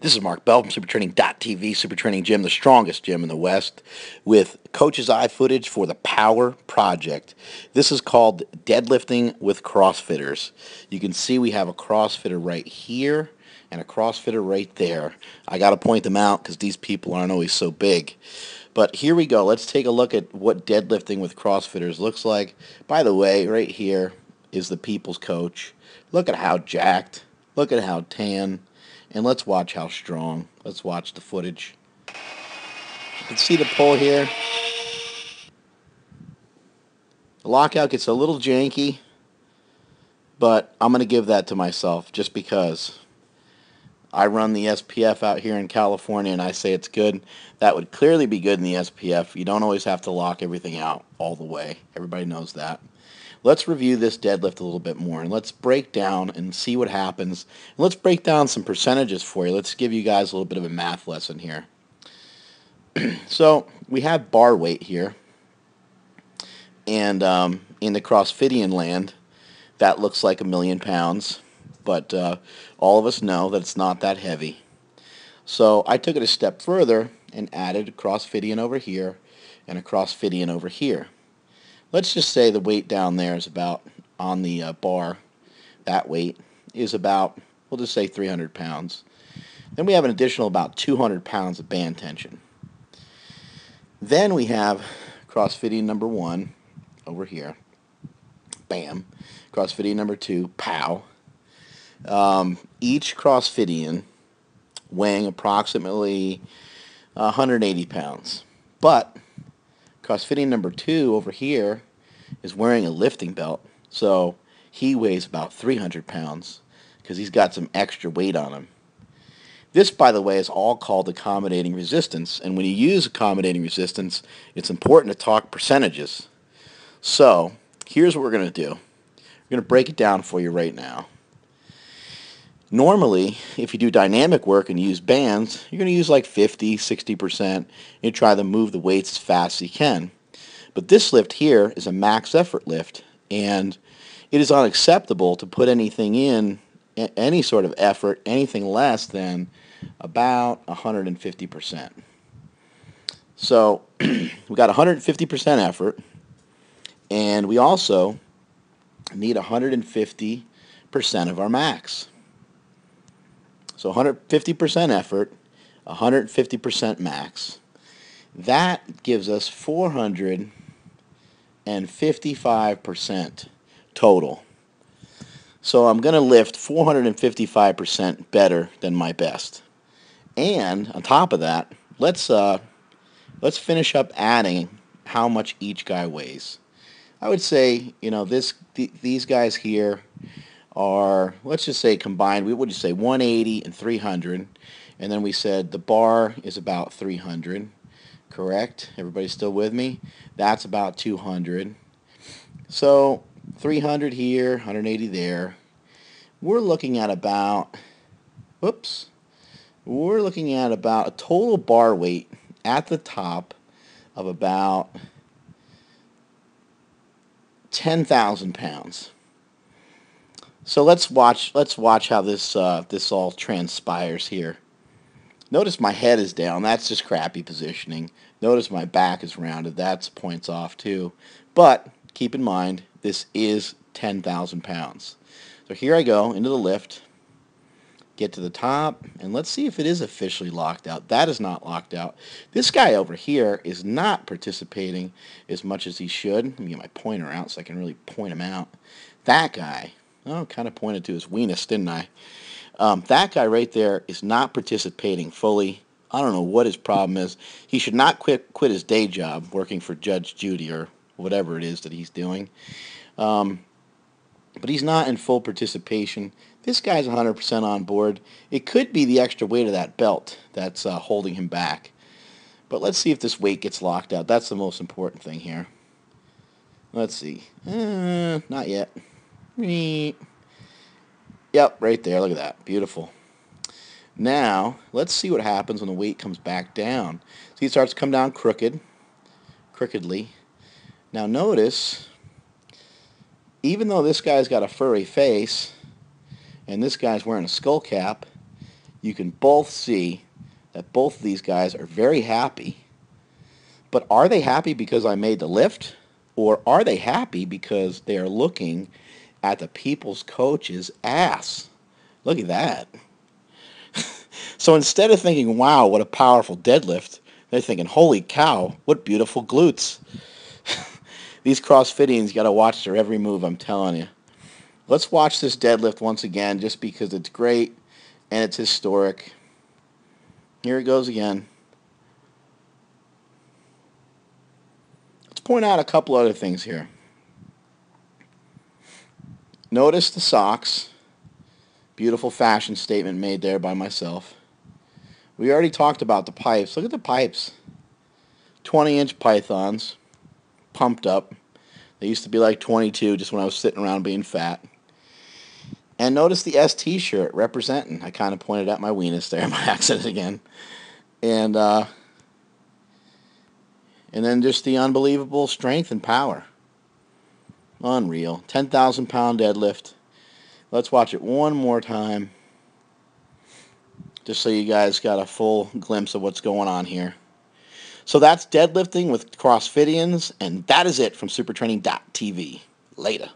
This is Mark Bell from SuperTraining.tv, Super Training Gym, the strongest gym in the West, with Coach's Eye footage for the Power Project. This is called Deadlifting with CrossFitters. You can see we have a CrossFitter right here and a CrossFitter right there. I got to point them out because these people aren't always so big. But here we go. Let's take a look at what deadlifting with CrossFitters looks like. By the way, right here is the people's coach. Look at how jacked. Look at how tan. And let's watch how strong. Let's watch the footage. You can see the pull here. The lockout gets a little janky, but I'm going to give that to myself just because I run the SPF out here in California and I say it's good. That would clearly be good in the SPF. You don't always have to lock everything out all the way. Everybody knows that. Let's review this deadlift a little bit more, and let's break down and see what happens. And let's break down some percentages for you. Let's give you guys a little bit of a math lesson here. So we have bar weight here, and in the CrossFittian land, that looks like 1,000,000 pounds, but all of us know that it's not that heavy. So I took it a step further and added a CrossFittian over here and a CrossFittian over here. Let's just say the weight down there is about, on the bar, that weight is about, we'll just say 300 pounds. Then we have an additional about 200 pounds of band tension. Then we have CrossFittian number 1 over here. Bam. CrossFittian number 2, pow. Each CrossFittian weighing approximately 180 pounds. But CrossFittian number 2 over here is wearing a lifting belt, so he weighs about 300 pounds because he's got some extra weight on him. This, by the way, is all called accommodating resistance, and when you use accommodating resistance, it's important to talk percentages. So here's what we're going to do. We're going to break it down for you right now. Normally, if you do dynamic work and use bands, you're going to use like 50, 60%. You try to move the weights as fast as you can. But this lift here is a max effort lift, and it is unacceptable to put anything in, any sort of effort, anything less than about 150%. So we got 150% effort, and we also need 150% of our max. So 150% effort, 150% max. That gives us 455% total. So I'm going to lift 455% better than my best. And on top of that, let's finish up adding how much each guy weighs. I would say, you know, these guys here are, let's just say combined, we would just say 180 and 300, and then we said the bar is about 300, correct? Everybody still with me? That's about 200. So 300 here, 180 there. We're looking at about, we're looking at about a total bar weight at the top of about 10,000 pounds. So let's watch how this all transpires here. Notice my head is down. That's just crappy positioning. Notice my back is rounded. That's points off too. But keep in mind, this is 10,000 pounds. So here I go into the lift, get to the top, and let's see if it is officially locked out. That is not locked out. This guy over here is not participating as much as he should. Let me get my pointer out so I can really point him out. That guy, oh, kind of pointed to his weenus, didn't I? That guy right there is not participating fully. I don't know what his problem is. He should not quit his day job working for Judge Judy or whatever it is that he's doing. But he's not in full participation. This guy's 100% on board. It could be the extra weight of that belt that's holding him back. But let's see if this weight gets locked out. That's the most important thing here. Let's see. Not yet. Yep, right there. Look at that. Beautiful. Now, let's see what happens when the weight comes back down. See, it starts to come down crookedly. Now notice, even though this guy's got a furry face, and this guy's wearing a skull cap, you can both see that both of these guys are very happy. But are they happy because I made the lift? Or are they happy because they are looking at the people's coach's ass? Look at that. So instead of thinking, wow, what a powerful deadlift, they're thinking, holy cow, what beautiful glutes. These CrossFittians got to watch their every move, I'm telling you. Let's watch this deadlift once again just because it's great and it's historic. Here it goes again. Let's point out a couple other things here. Notice the socks. Beautiful fashion statement made there by myself. We already talked about the pipes. Look at the pipes. 20-inch pythons. Pumped up. They used to be like 22 just when I was sitting around being fat. And notice the ST shirt representing. I kind of pointed at my weenus there by accident again. And then just the unbelievable strength and power. Unreal. 10,000 pound deadlift. Let's watch it one more time. Just so you guys got a full glimpse of what's going on here. So that's deadlifting with CrossFittians, and that is it from supertraining.tv. Later.